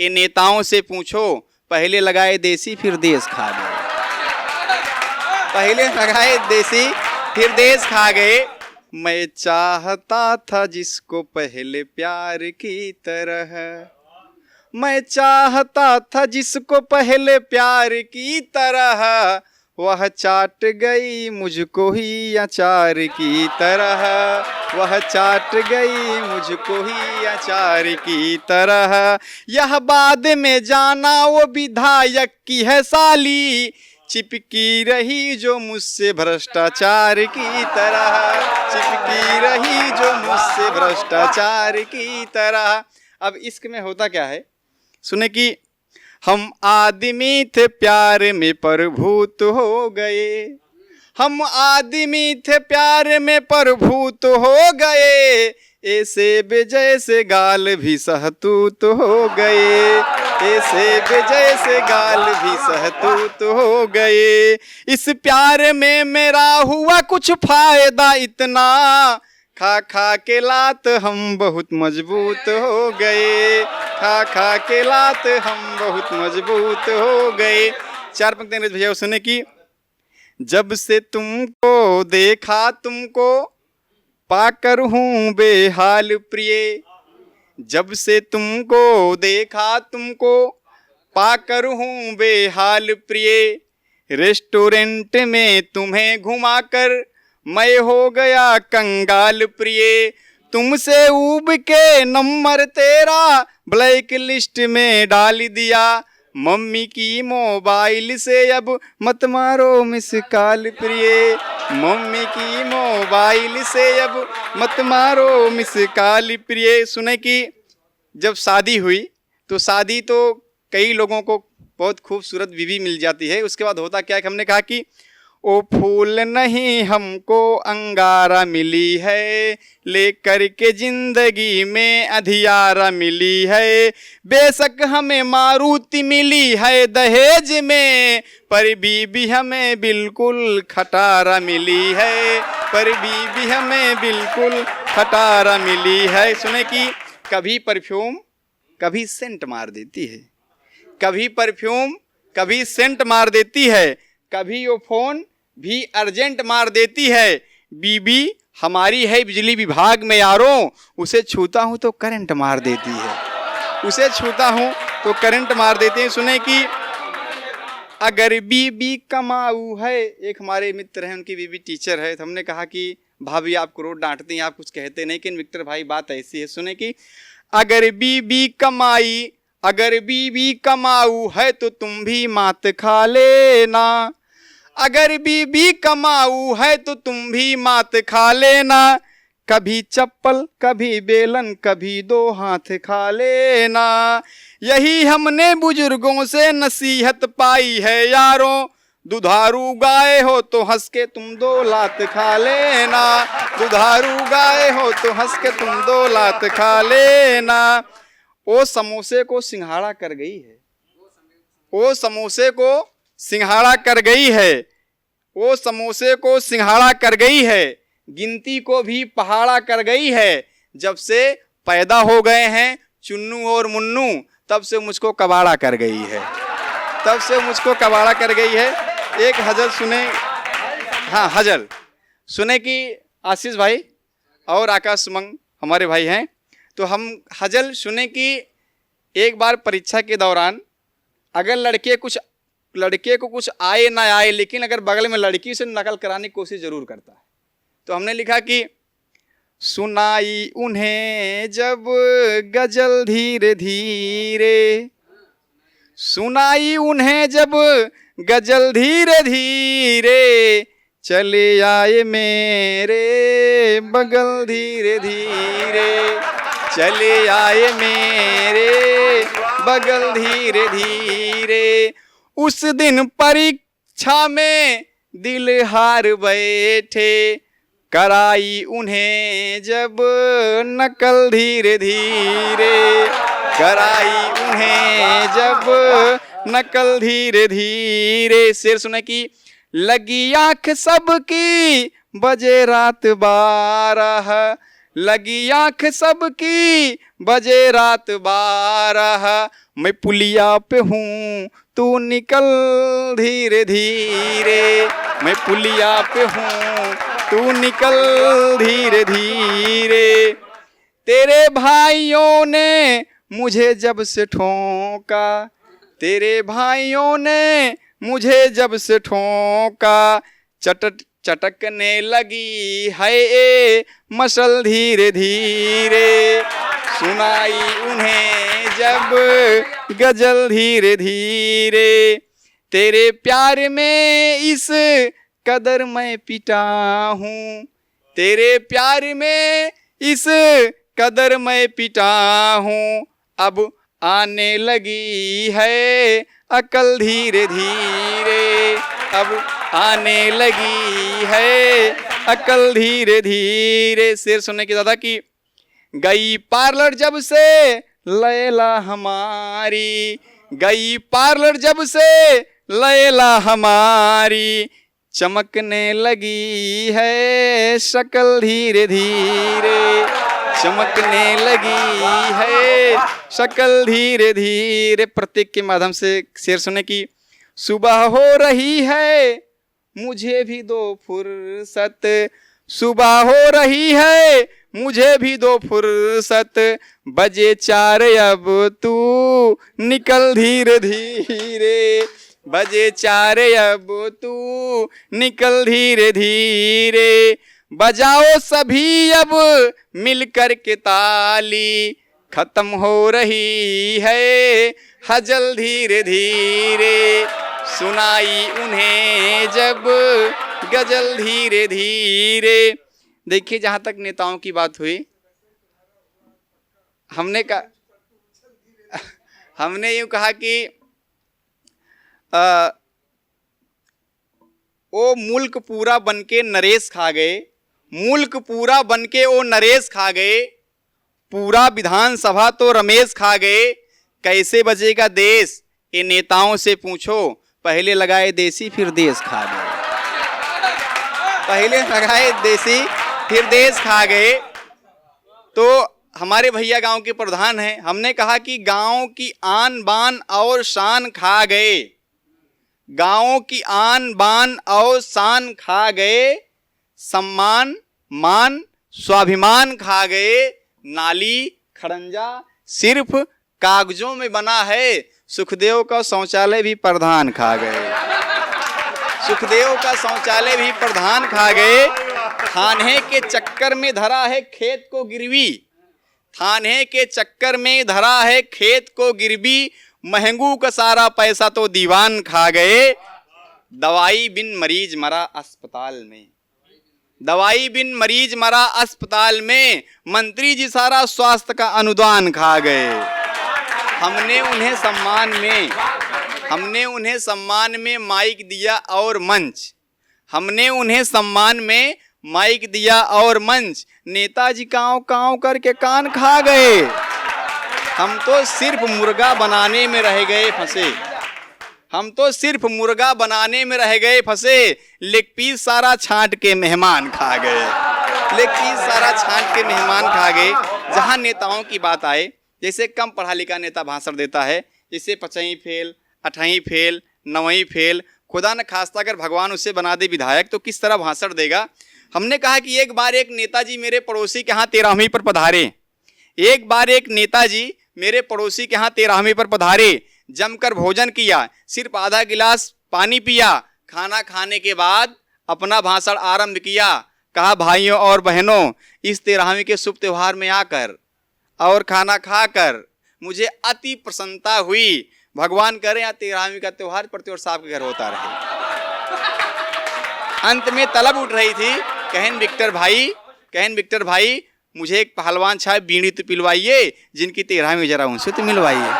ये नेताओं से पूछो, पहले लगाए देसी फिर देश खा गए। पहले लगाए देसी फिर देश खा गए। मैं चाहता था जिसको पहले प्यार की तरह, मैं चाहता था जिसको पहले प्यार की तरह, वह चाट गई मुझको ही अचार की तरह, वह चाट गई मुझको ही अचार की तरह। यह बाद में जाना वो विधायक की है साली, चिपकी रही जो मुझसे भ्रष्टाचार की तरह, चिपकी रही जो मुझसे भ्रष्टाचार की तरह। अब इश्क में होता क्या है, सुने कि हम आदमी थे प्यार में प्रभूत हो गए, हम आदमी थे प्यार में प्रभूत हो गए, ऐसे बेजय से गाल भी सहतूत हो गए, ऐसे बेजय से गाल भी सहतूत हो गए। इस प्यार में मेरा हुआ कुछ फायदा इतना, खा खा के लात हम बहुत मजबूत हो गए, खा खा के लात हम बहुत मजबूत हो गए। चार पंक्ति अंग्रेज भैया सुने कि जब से तुमको देखा तुमको पाकर हूँ बेहाल प्रिय, जब से तुमको देखा तुमको पाकर हूँ बेहाल प्रिय, रेस्टोरेंट में तुम्हें घुमाकर मैं हो गया कंगाल प्रिय, तुमसे ऊब के नंबर तेरा ब्लैक लिस्ट में डाल दिया, मम्मी की मोबाइल से अब मत मारो मिस कॉल प्रिय, मम्मी की मोबाइल से अब मत मारो मिस कॉल प्रिय। सुने कि जब शादी हुई तो शादी तो कई लोगों को बहुत खूबसूरत बीवी मिल जाती है, उसके बाद होता क्या है, हमने कहा कि ओ फूल नहीं हमको अंगारा मिली है, लेकर के जिंदगी में अधियारा मिली है, बेशक हमें मारुति मिली है दहेज में, पर बीबी हमें बिल्कुल खटारा मिली है, पर बीबी हमें बिल्कुल खटारा मिली है। सुने कि कभी परफ्यूम कभी सेंट मार देती है, कभी परफ्यूम कभी सेंट मार देती है, कभी वो फोन भी अर्जेंट मार देती है। बीबी हमारी है बिजली विभाग में यारों, उसे छूता हूँ तो करंट मार देती है, उसे छूता हूँ तो करंट मार देते हैं। सुने कि अगर बीबी कमाऊ है, एक हमारे मित्र हैं उनकी बीबी टीचर है, तो हमने कहा कि भाभी आपको रोज डांटती हैं, आप कुछ कहते नहीं, कि विक्टर भाई बात ऐसी है। सुने कि अगर बीबी कमाई, अगर बीबी कमाऊ है तो तुम भी मात खा लेना, अगर बीबी कमाऊ है तो तुम भी मात खा लेना, कभी चप्पल कभी बेलन कभी दो हाथ खा लेना, यही हमने बुजुर्गों से नसीहत पाई है यारों, दुधारू गाय हो तो हंस के तुम दो लात खा लेना, दुधारू गाय हो तो हंस के तुम दो लात खा लेना। वो समोसे को सिंघाड़ा कर गई है, वो समोसे को सिंघाड़ा कर गई है, वो समोसे को सिंघाड़ा कर गई है, गिनती को भी पहाड़ा कर गई है। जब से पैदा हो गए हैं चुन्नू और मुन्नू, तब से मुझको कबाड़ा कर गई है, तब से मुझको कबाड़ा कर गई है। एक हजल सुने, हाँ हजल सुने कि आशीष भाई और आकाश सुमंग हमारे भाई हैं, तो हम हजल सुने कि एक बार परीक्षा के दौरान अगर लड़के को कुछ आए ना आए, लेकिन अगर बगल में लड़की से नकल कराने की कोशिश जरूर करता है, तो हमने लिखा कि सुनाई उन्हें जब गजल धीरे धीरे, सुनाई उन्हें जब गजल धीरे धीरे, चले आए मेरे बगल धीरे धीरे, चले आए मेरे बगल धीरे धीरे। उस दिन परीक्षा में दिल हार बैठे, कराई उन्हें जब नकल धीरे धीरे, कराई उन्हें जब नकल धीरे धीरे। शेर सुने की लगी आंख सबकी बजे रात 12, लगी आंख सबकी बजे रात 12, मैं पुलिया पे हूँ तू निकल धीरे धीरे, मैं पुलिया पे हूँ तू निकल धीरे धीरे। तेरे भाइयों ने मुझे जब से ठोका, तेरे भाइयों ने मुझे जब से ठोका, चटकने लगी है ये मसल धीरे धीरे, सुनाई उन्हें जब गजल धीरे धीरे। तेरे प्यार में इस कदर मैं पिटा हूँ, तेरे प्यार में इस कदर मैं पिटा हूँ, अब आने लगी है अकल धीरे धीरे, अब आने लगी है अकल धीरे धीरे। शेर सुनने की दादा की गई पार्लर जब से लैला हमारी, गई पार्लर जब से लैला हमारी, चमकने लगी है शक्ल धीरे धीरे, चमकने लगी है शक्ल धीरे धीरे। प्रतीक के माध्यम से शेर सुनने की सुबह हो रही है मुझे भी दो फुर्सत, सुबह हो रही है मुझे भी दो फुर्सत, बजे 4 अब तू निकल धीरे धीरे, बजे 4 अब तू निकल धीरे धीरे। बजाओ सभी अब मिलकर के ताली, खत्म हो रही है हजल धीरे धीरे, सुनाई उन्हें जब गजल धीरे धीरे। देखिए, जहां तक नेताओं की बात हुई, हमने यूं कहा कि ओ मुल्क पूरा बनके नरेश खा गए, मुल्क पूरा बनके ओ नरेश खा गए, पूरा विधानसभा तो रमेश खा गए, कैसे बचेगा देश ये नेताओं से पूछो, पहले लगाए देसी फिर देश खा गए, पहले लगाए देसी फिर देश खा गए। तो हमारे भैया गांव के प्रधान हैं, हमने कहा कि गांव की आन बान और शान खा गए, गांव की आन बान और शान खा गए, सम्मान मान स्वाभिमान खा गए, नाली खड़ंजा सिर्फ कागजों में बना है, सुखदेव का शौचालय भी प्रधान खा गए, सुखदेव का शौचालय भी प्रधान खा गए। थाने के चक्कर में धरा है खेत को गिरवी, थाने के चक्कर में धरा है खेत को गिरवी, महंगू का सारा पैसा तो दीवान खा गए, दवाई बिन मरीज मरा अस्पताल में, दवाई बिन मरीज मरा अस्पताल में, मंत्री जी सारा स्वास्थ्य का अनुदान खा गए। हमने उन्हें सम्मान में माइक दिया और मंच, हमने उन्हें सम्मान में माइक दिया और मंच, नेताजी काँव काँव करके कान खा गए, हम तो सिर्फ मुर्गा बनाने में रह गए फंसे, हम तो सिर्फ मुर्गा बनाने में रह गए फंसे, लेग पीस सारा छांट के मेहमान खा गए, लेग पीस सारा छांट के मेहमान खा गए। जहां नेताओं की बात आए, जैसे कम पढ़ा लिखा नेता भाषण देता है, जैसे 5वीं फेल 8वीं फेल 9वीं फेल, खुदा न खास्ता अगर भगवान उसे बना दे विधायक तो किस तरह भाषण देगा। हमने कहा कि एक बार एक नेताजी मेरे पड़ोसी के यहाँ 13वीं पर पधारे, एक बार एक नेताजी मेरे पड़ोसी के यहाँ 13वीं पर पधारे, जमकर भोजन किया, सिर्फ आधा गिलास पानी पिया, खाना खाने के बाद अपना भाषण आरंभ किया, कहा भाइयों और बहनों, इस 13वीं के शुभ त्यौहार में आकर और खाना खाकर मुझे अति प्रसन्नता हुई, भगवान करे यहाँ 13वीं का त्यौहार प्रति वर्ष आपके घर होता रहे। अंत में तलब उठ रही थी, कहन विक्टर भाई मुझे एक पहलवान साहब बीड़ी तो पिलवाइए, जिनकी 13वीं जरा उनसे तो मिलवाइए।